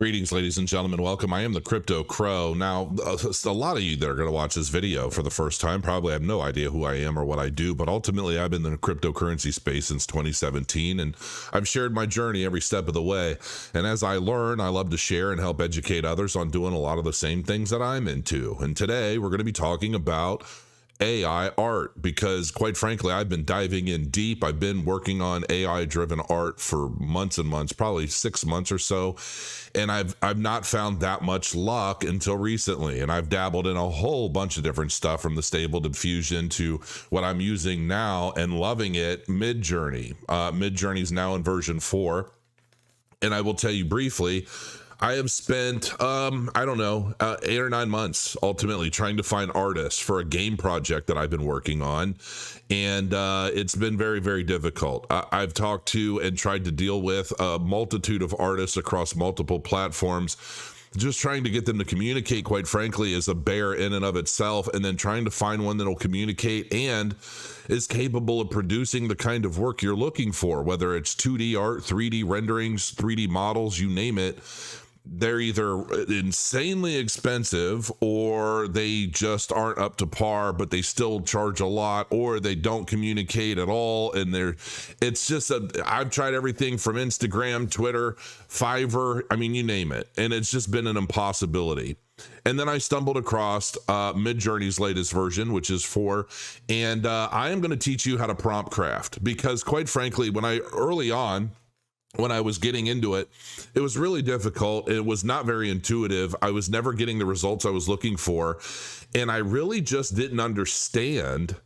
Greetings, ladies and gentlemen. Welcome. I am the Crypto Crow. Now, a lot of you that are going to watch this video for the first time probably have no idea who I am or what I do, but ultimately I've been in the cryptocurrency space since 2017, and I've shared my journey every step of the way. And as I learn, I love to share and help educate others on doing a lot of the same things that I'm into. And today we're going to be talking about AI art because, quite frankly, I've been diving in deep. I've been working on AI driven art for months and months, probably 6 months or so, and I've not found that much luck until recently. And I've dabbled in a whole bunch of different stuff, from the Stable Diffusion to what I'm using now and loving it, Midjourney. Midjourney is now in version 4, and I will tell you briefly, I have spent, 8 or 9 months ultimately trying to find artists for a game project that I've been working on. And it's been very, very difficult. I've talked to and tried to deal with a multitude of artists across multiple platforms. Just trying to get them to communicate, quite frankly, is a bear in and of itself. And then trying to find one that'll communicate and is capable of producing the kind of work you're looking for, whether it's 2D art, 3D renderings, 3D models, you name it. They're either insanely expensive or they just aren't up to par, but they still charge a lot, or they don't communicate at all. And I've tried everything from Instagram, Twitter, Fiverr, I mean, you name it. And it's just been an impossibility. And then I stumbled across Midjourney's latest version, which is 4. And I am going to teach you how to prompt craft because, quite frankly, when I was getting into it, it was really difficult. It was not very intuitive. I was never getting the results I was looking for. And I really just didn't understand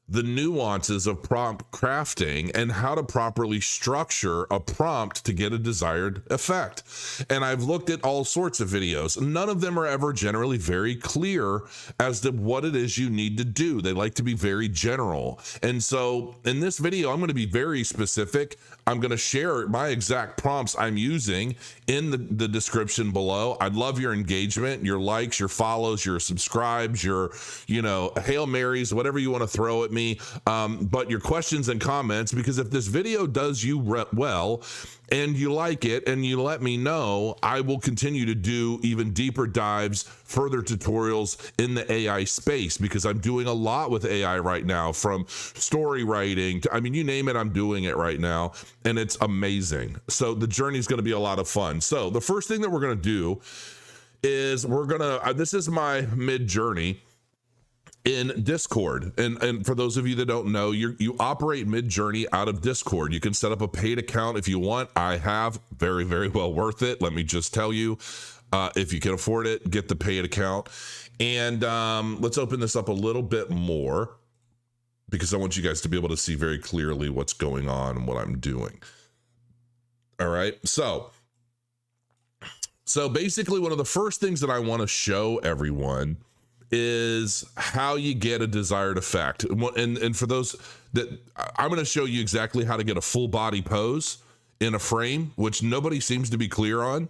the nuances of prompt crafting and how to properly structure a prompt to get a desired effect. And I've looked at all sorts of videos. None of them are ever generally very clear as to what it is you need to do. They like to be very general. And so in this video, I'm going to be very specific. I'm going to share my exact prompts I'm using in the description below. I'd love your engagement, your likes, your follows, your subscribes, your, Hail Marys, whatever you want to throw at me. But your questions and comments, because if this video does you well and you like it and you let me know, I will continue to do even deeper dives, further tutorials in the AI space, because I'm doing a lot with AI right now, from story writing to, you name it, I'm doing it right now. And it's amazing. So the journey is going to be a lot of fun. So the first thing that we're going to do is this is my Midjourney in Discord. And for those of you that don't know, you operate Midjourney out of Discord. You can set up a paid account if you want. I have. Very, very well worth it. Let me just tell you, if you can afford it, get the paid account. And let's open this up a little bit more, because I want you guys to be able to see very clearly what's going on and what I'm doing. All right. So basically, one of the first things that I want to show everyone is how you get a desired effect. And for those that, I'm going to show you exactly how to get a full body pose in a frame, which nobody seems to be clear on.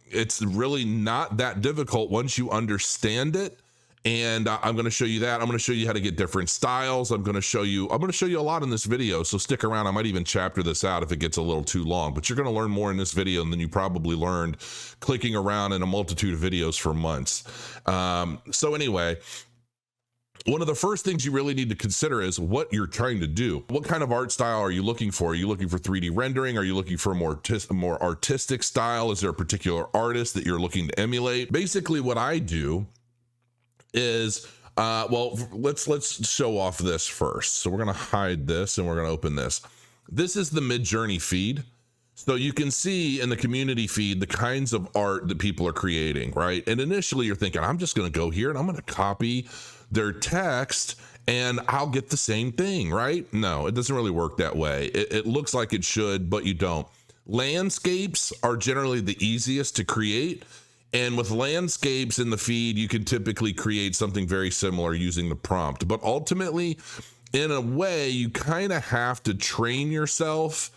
It's really not that difficult once you understand it. And I'm going to show you that. I'm going to show you how to get different styles. I'm going to show you a lot in this video. So stick around. I might even chapter this out if it gets a little too long, but you're going to learn more in this video than you probably learned clicking around in a multitude of videos for months. So anyway, one of the first things you really need to consider is what you're trying to do. What kind of art style are you looking for? Are you looking for 3D rendering? Are you looking for a more artistic style? Is there a particular artist that you're looking to emulate? Basically, what I do is, let's show off this first. So we're going to hide this and we're going to open this. This is the Midjourney feed. So you can see in the community feed the kinds of art that people are creating, right? And initially you're thinking, I'm just going to go here and I'm going to copy their text and I'll get the same thing, right? No, it doesn't really work that way. It looks like it should, but you don't. Landscapes are generally the easiest to create. And with landscapes in the feed, you can typically create something very similar using the prompt. But ultimately, in a way, you kind of have to train yourself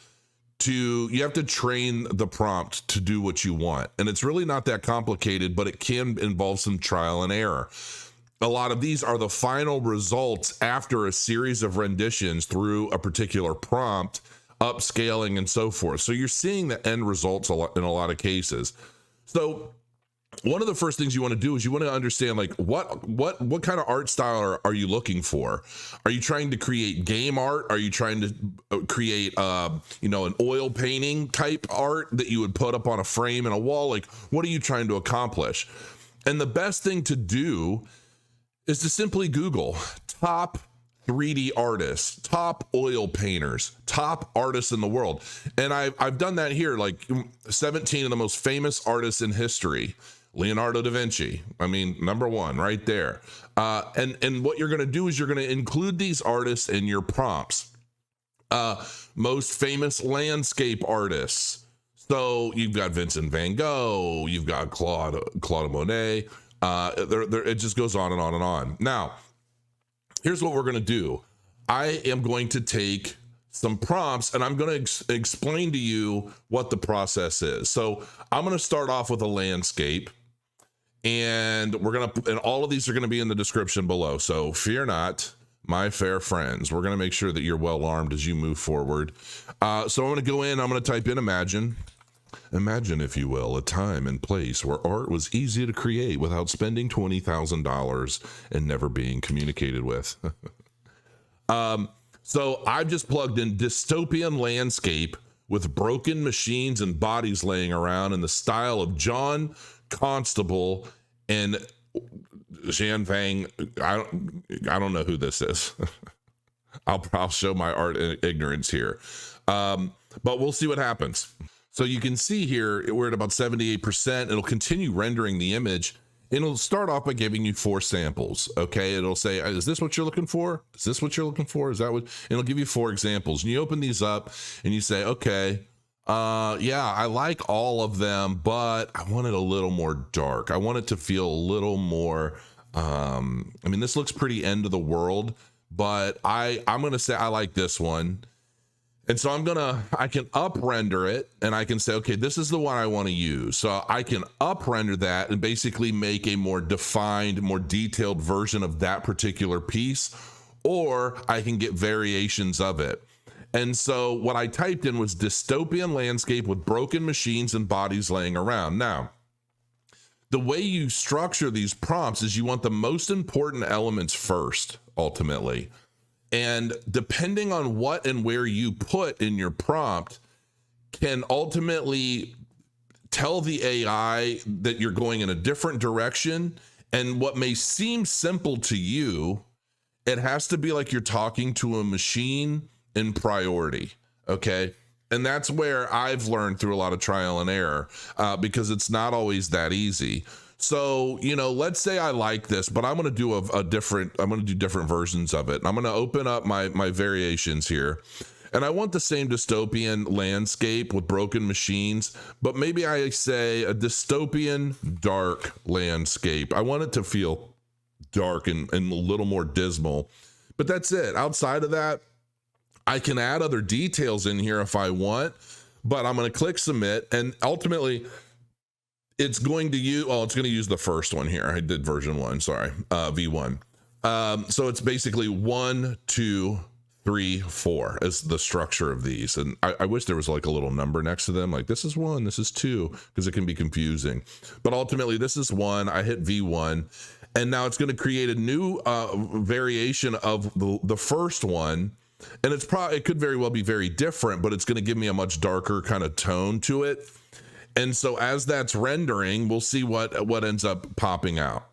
you have to train the prompt to do what you want. And it's really not that complicated, but it can involve some trial and error. A lot of these are the final results after a series of renditions through a particular prompt, upscaling and so forth. So you're seeing the end results in a lot of cases. So one of the first things you want to do is you want to understand like what kind of art style are you looking for? Are you trying to create game art? Are you trying to create an oil painting type art that you would put up on a frame in a wall? Like, what are you trying to accomplish? And the best thing to do is to simply Google top 3D artists, top oil painters, top artists in the world. And I've done that here, like 17 of the most famous artists in history. Leonardo Da Vinci, I mean, number one right there. And what you're going to do is you're going to include these artists in your prompts. Most famous landscape artists. So you've got Vincent van Gogh, you've got Claude Monet. It just goes on and on and on. Now, here's what we're going to do. I am going to take some prompts and I'm going to explain to you what the process is. So I'm going to start off with a landscape, and and all of these are going to be in the description below. So fear not, my fair friends. We're going to make sure that you're well armed as you move forward. So I'm going to go in, I'm going to type in imagine. Imagine, if you will, a time and place where art was easy to create without spending $20,000 and never being communicated with. So I've just plugged in dystopian landscape with broken machines and bodies laying around in the style of John Constable and Jan Vang. I don't know who this is. I'll show my art ignorance here. But we'll see what happens. So you can see here, we're at about 78%. It'll continue rendering the image. It'll start off by giving you 4 samples. Okay. It'll say, is this what you're looking for? Is this what you're looking for? Is that what? It'll give you 4 examples. And you open these up and you say, okay, yeah, I like all of them, but I want it a little more dark. I want it to feel a little more, I mean, this looks pretty end of the world, but I'm going to say I like this one. And so I can up render it and I can say, okay, this is the one I want to use. So I can up render that and basically make a more defined, more detailed version of that particular piece, or I can get variations of it. And so what I typed in was dystopian landscape with broken machines and bodies laying around. Now, the way you structure these prompts is you want the most important elements first, ultimately. And depending on what and where you put in your prompt can ultimately tell the AI that you're going in a different direction. And what may seem simple to you, it has to be like you're talking to a machine in priority. Okay. And that's where I've learned through a lot of trial and error, because it's not always that easy. So, let's say I like this, but I'm going to do I'm going to do different versions of it. I'm going to open up my variations here, and I want the same dystopian landscape with broken machines, but maybe I say a dystopian dark landscape. I want it to feel dark and a little more dismal, but that's it. Outside of that, I can add other details in here if I want, but I'm going to click submit, and ultimately it's going to use the first one here. I did version 1, sorry, V1. So it's basically 1, 2, 3, 4 is the structure of these. And I wish there was like a little number next to them, like this is 1, this is 2, because it can be confusing. But ultimately this is 1, I hit V1, and now it's going to create a new variation of the first one. And it could very well be very different, but it's going to give me a much darker kind of tone to it. And so as that's rendering, we'll see what ends up popping out.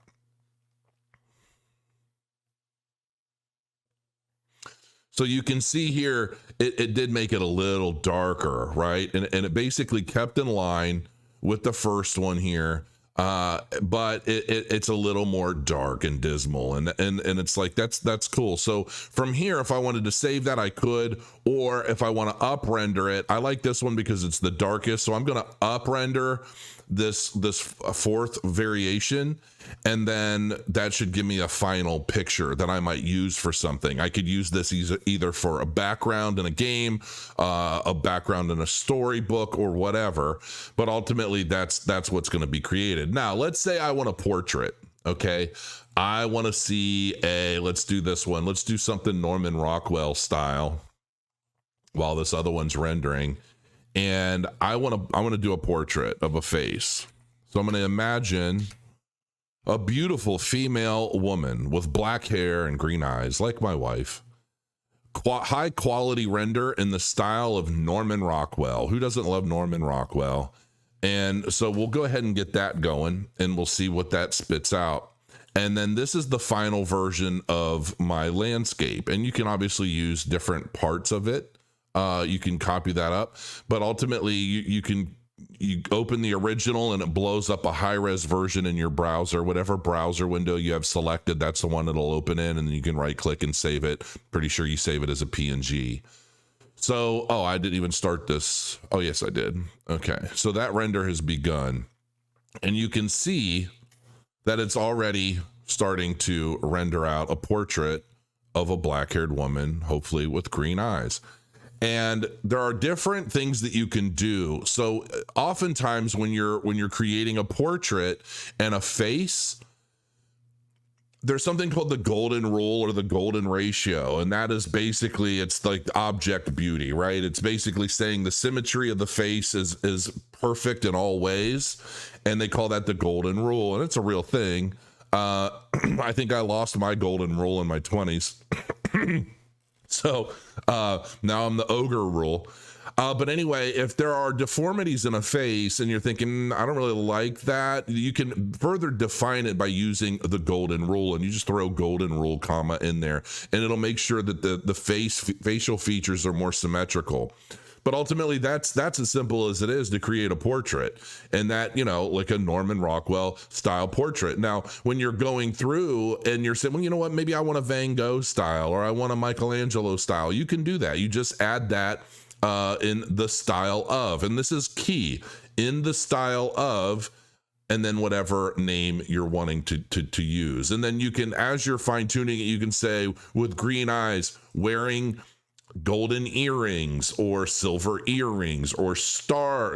So you can see here, it did make it a little darker, right? And it basically kept in line with the first one here. But it's a little more dark and dismal, and it's like that's cool. So from here, if I wanted to save that, I could, or if I want to up render it, I like this one because it's the darkest. So I'm going to up render this 4th variation, and then that should give me a final picture that I might use for something. I could use this either for a background in a game, a background in a storybook, or whatever, but ultimately that's what's going to be created. Now let's say I want a portrait. Okay, I want to see let's do this one, let's do something Norman Rockwell style while this other one's rendering. And I want to do a portrait of a face. So I'm going to imagine a beautiful female woman with black hair and green eyes, like my wife. High quality render in the style of Norman Rockwell. Who doesn't love Norman Rockwell? And so we'll go ahead and get that going, and we'll see what that spits out. And then this is the final version of my landscape. And you can obviously use different parts of it. You can copy that up, but ultimately you open the original and it blows up a high-res version in your browser. Whatever browser window you have selected, that's the one it'll open in, and then you can right click and save it. Pretty sure you save it as a PNG. So, oh, I didn't even start this. Oh, yes, I did. Okay, so that render has begun, and you can see that it's already starting to render out a portrait of a black-haired woman, hopefully with green eyes. And there are different things that you can do. So oftentimes when you're creating a portrait and a face, there's something called the golden rule or the golden ratio. And that is basically, it's like object beauty, right? It's basically saying the symmetry of the face is perfect in all ways. And they call that the golden rule. And it's a real thing. I think I lost my golden rule in my 20s. So now I'm the ogre rule. But anyway, if there are deformities in a face and you're thinking, I don't really like that, you can further define it by using the golden rule, and you just throw golden rule comma in there, and it'll make sure that the facial features are more symmetrical. But ultimately, that's as simple as it is to create a portrait, and that, like a Norman Rockwell style portrait. Now, when you're going through and you're saying, well, you know what, maybe I want a Van Gogh style or I want a Michelangelo style, you can do that. You just add that in the style of, and this is key, in the style of, and then whatever name you're wanting to use. And then you can, as you're fine tuning it, you can say with green eyes, wearing golden earrings or silver earrings or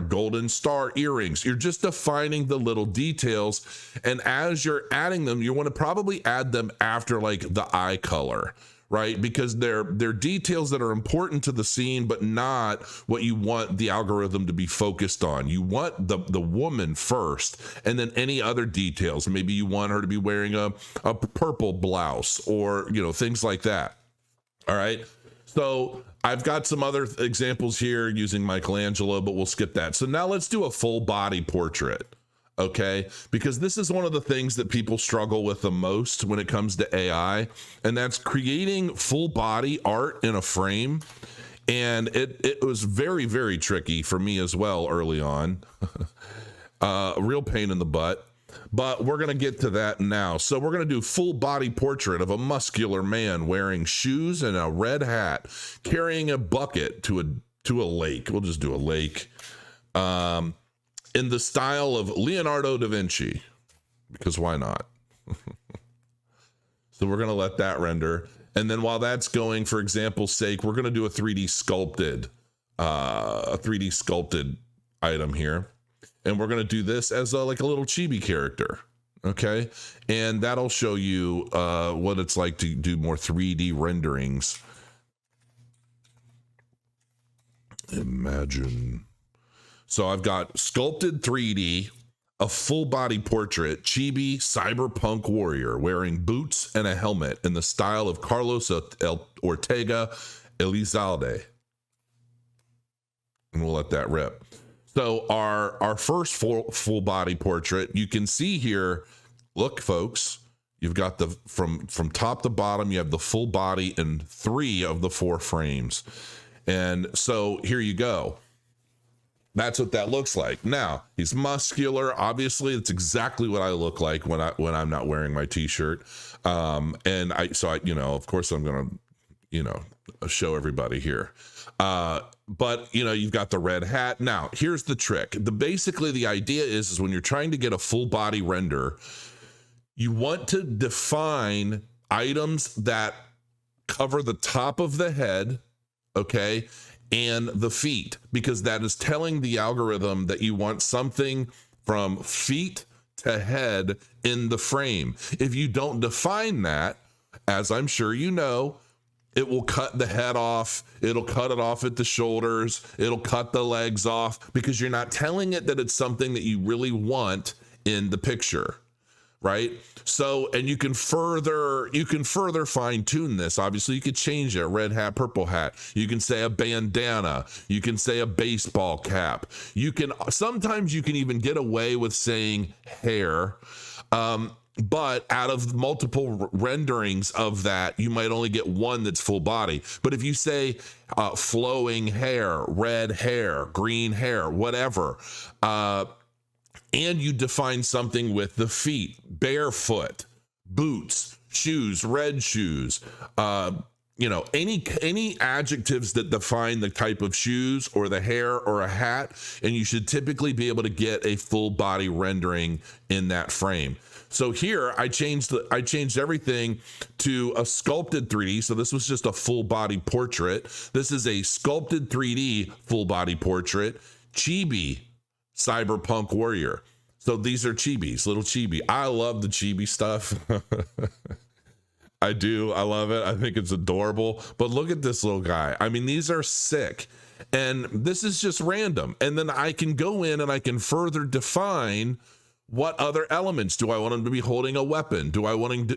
golden star earrings. You're just defining the little details. And as you're adding them, you want to probably add them after like the eye color, right? Because they're details that are important to the scene, but not what you want the algorithm to be focused on. You want the woman first, and then any other details. Maybe you want her to be wearing a purple blouse or, things like that. All right. So I've got some other examples here using Michelangelo, but we'll skip that. So now let's do a full body portrait, okay? Because this is one of the things that people struggle with the most when it comes to AI, and that's creating full body art in a frame. And it was very, very tricky for me as well early on. A real pain in the butt. But we're going to get to that now. So we're going to do full body portrait of a muscular man wearing shoes and a red hat, carrying a bucket to a lake. We'll just do a lake. In the style of Leonardo Da Vinci, because why not? So we're going to let that render. And then while that's going, for example's sake, we're going to do a 3D sculpted item here. And we're going to do this as like a little chibi character. Okay. And that'll show you what it's like to do more 3D renderings. Imagine. So I've got sculpted 3D, a full body portrait, chibi cyberpunk warrior wearing boots and a helmet in the style of Carlos Ortega Elizalde. And we'll let that rip. So our first full body portrait, you can see here, look, folks, you've got from top to bottom, you have the full body in 3 of the 4 frames. And so here you go. That's what that looks like. Now, he's muscular. Obviously, it's exactly what I look like when I'm not wearing my t-shirt. And of course I'm going to, show everybody here. But you've got the red hat. Now, here's the trick. Basically the idea is when you're trying to get a full body render, you want to define items that cover the top of the head, okay, and the feet, because that is telling the algorithm that you want something from feet to head in the frame. If you don't define that, as I'm sure you know, it will cut the head off. It'll cut it off at the shoulders. It'll cut the legs off because you're not telling it that it's something that you really want in the picture, right? So, and you can further fine tune this. Obviously, you could change it: red hat, purple hat. You can say a bandana. You can say a baseball cap. Sometimes you can even get away with saying hair. But out of multiple renderings of that, you might only get one that's full body. But if you say flowing hair, red hair, green hair, whatever, and you define something with the feet, barefoot, boots, shoes, red shoes, any adjectives that define the type of shoes or the hair or a hat, and you should typically be able to get a full body rendering in that frame. So here I changed everything to a sculpted 3D. So this was just a full body portrait. This is a sculpted 3D full body portrait, chibi cyberpunk warrior. So these are chibis, little chibi. I love the chibi stuff. I do. I love it. I think it's adorable. But look at this little guy. I mean, these are sick. And this is just random. And then I can go in and I can further define what other elements. Do I want him to be holding a weapon? Do I want him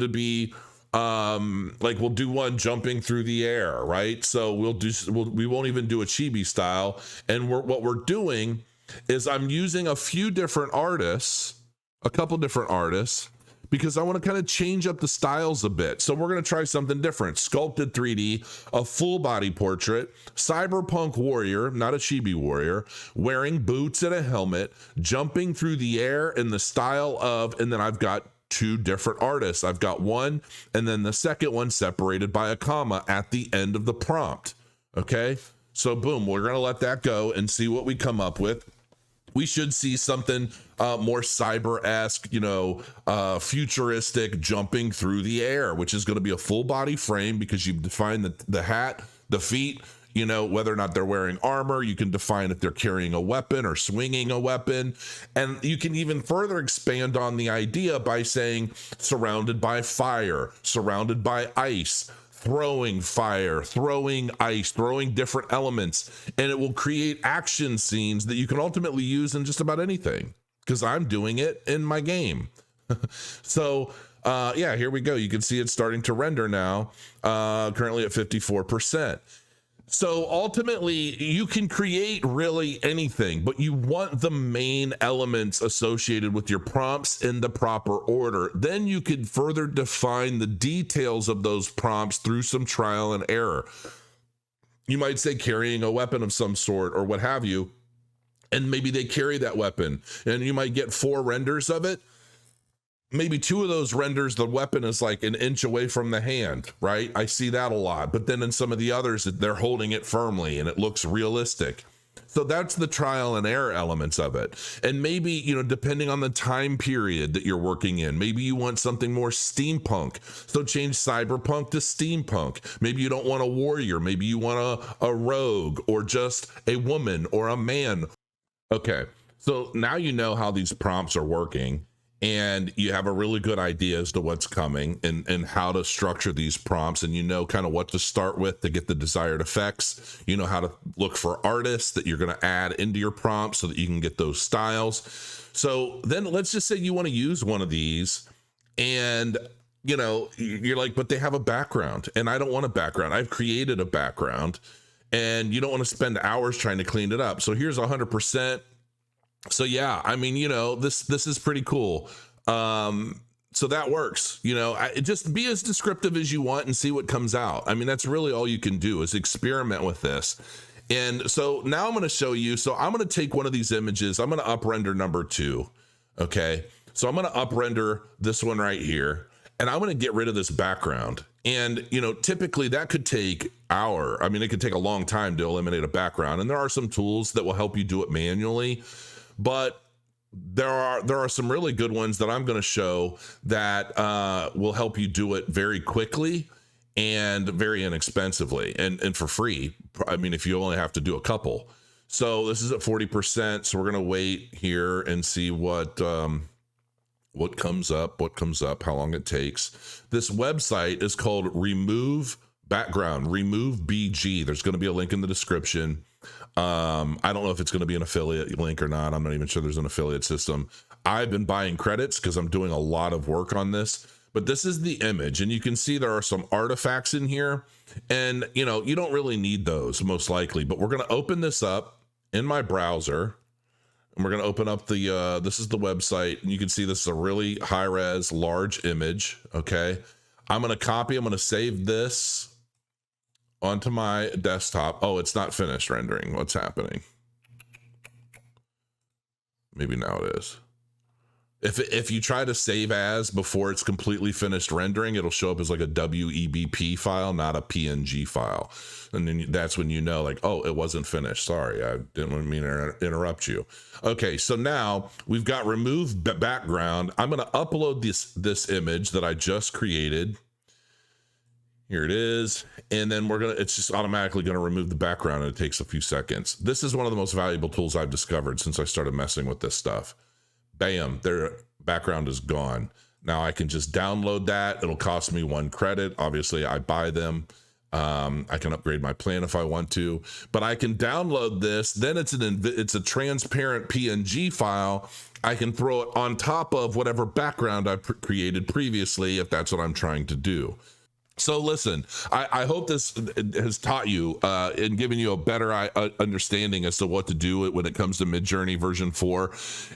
to be we'll do one jumping through the air, right? So we won't even do a chibi style. And what we're doing is I'm using a couple different artists, because I want to kind of change up the styles a bit. So we're going to try something different. Sculpted 3D, a full body portrait, cyberpunk warrior, not a chibi warrior, wearing boots and a helmet, jumping through the air in the style of, and then I've got two different artists. I've got one, and then the second one separated by a comma at the end of the prompt. Okay. So boom, we're going to let that go and see what we come up with. We should see something more cyber-esque, futuristic, jumping through the air, which is going to be a full body frame, because you've defined the hat, the feet, whether or not they're wearing armor. You can define if they're carrying a weapon or swinging a weapon. And you can even further expand on the idea by saying surrounded by fire, surrounded by ice, throwing fire, throwing ice, throwing different elements, and it will create action scenes that you can ultimately use in just about anything, because I'm doing it in my game. So here we go. You can see it starting to render now, currently at 54%. So ultimately, you can create really anything, but you want the main elements associated with your prompts in the proper order. Then you could further define the details of those prompts through some trial and error. You might say carrying a weapon of some sort or what have you, and maybe they carry that weapon, and you might get 4 renders of it. Maybe 2 of those renders, the weapon is like an inch away from the hand, right? I see that a lot. But then in some of the others, they're holding it firmly and it looks realistic. So that's the trial and error elements of it. And maybe, depending on the time period that you're working in, maybe you want something more steampunk. So change cyberpunk to steampunk. Maybe you don't want a warrior. Maybe you want a rogue, or just a woman or a man. Okay, so now you know how these prompts are working, and you have a really good idea as to what's coming and how to structure these prompts, and kind of what to start with to get the desired effects. You know how to look for artists that you're going to add into your prompt so that you can get those styles. So then let's just say you want to use one of these, and you're like, but they have a background, and I don't want a background. I've created a background, and you don't want to spend hours trying to clean it up. So here's 100%. So yeah, I mean, this is pretty cool. So that works, just be as descriptive as you want and see what comes out. I mean, that's really all you can do, is experiment with this. And so now I'm going to show you. So I'm going to take one of these images. I'm going to up render number 2. Okay. So I'm going to up render this one right here, and I'm going to get rid of this background. And, typically that could take it could take a long time to eliminate a background. And there are some tools that will help you do it manually. But there are some really good ones that I'm going to show that will help you do it very quickly and very inexpensively and for free. I mean, if you only have to do a couple. So this is at 40%. So we're going to wait here and see what comes up, how long it takes. This website is called Remove background, remove BG. There's going to be a link in the description. I don't know if it's going to be an affiliate link or not. I'm not even sure there's an affiliate system. I've been buying credits because I'm doing a lot of work on this, but this is the image, and you can see there are some artifacts in here, and you know, you don't really need those most likely, but we're going to open this up in my browser, and we're going to open up the, this is the website, and you can see this is a really high res, large image. Okay. I'm going to save this onto my desktop. Oh, it's not finished rendering. What's happening? Maybe now it is. If you try to save as before it's completely finished rendering, it'll show up as like a WEBP file, not a PNG file. And then that's when you know, like, oh, it wasn't finished. Sorry, I didn't mean to interrupt you. Okay, so now we've got remove background. I'm going to upload this image that I just created. Here it is. And then it's just automatically going to remove the background, and it takes a few seconds. This is one of the most valuable tools I've discovered since I started messing with this stuff. Bam, their background is gone. Now I can just download that. It'll cost me 1 credit. Obviously I buy them. I can upgrade my plan if I want to, but I can download this. Then it's a transparent PNG file. I can throw it on top of whatever background I created previously, if that's what I'm trying to do. So listen, I hope this has taught you and given you a better understanding as to what to do when it comes to Midjourney version 4.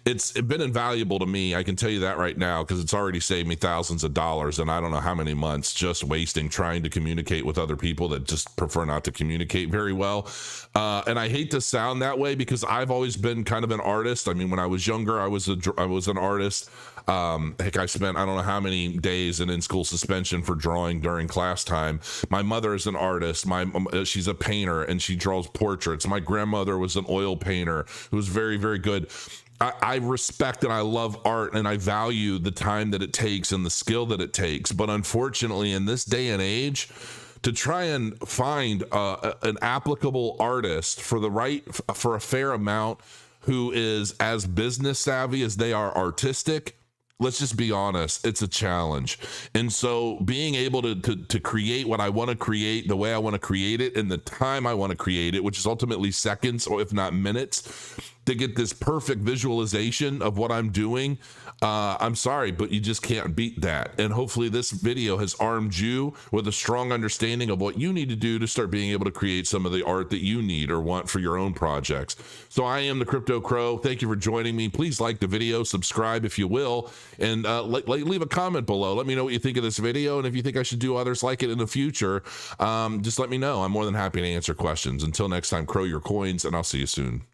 It's been invaluable to me. I can tell you that right now, because it's already saved me thousands of dollars, and I don't know how many months just wasting trying to communicate with other people that just prefer not to communicate very well. And I hate to sound that way, because I've always been kind of an artist. I mean, when I was younger, I was an artist. Heck, I spent I don't know how many days in school suspension for drawing during class time. My mother is an artist. She's a painter, and she draws portraits. My grandmother was an oil painter who was very, very good. I respect and I love art, and I value the time that it takes and the skill that it takes. But unfortunately, in this day and age, to try and find an applicable artist for a fair amount who is as business savvy as they are artistic, let's just be honest, it's a challenge. And so being able to create what I want to create, the way I want to create it, in the time I want to create it, which is ultimately seconds or if not minutes, to get this perfect visualization of what I'm doing, I'm sorry, but you just can't beat that. And hopefully this video has armed you with a strong understanding of what you need to do to start being able to create some of the art that you need or want for your own projects. So I am the Crypto Crow. Thank you for joining me. Please like the video, subscribe if you will, and leave a comment below. Let me know what you think of this video, and if you think I should do others like it in the future, just let me know. I'm more than happy to answer questions. Until next time, crow your coins, and I'll see you soon.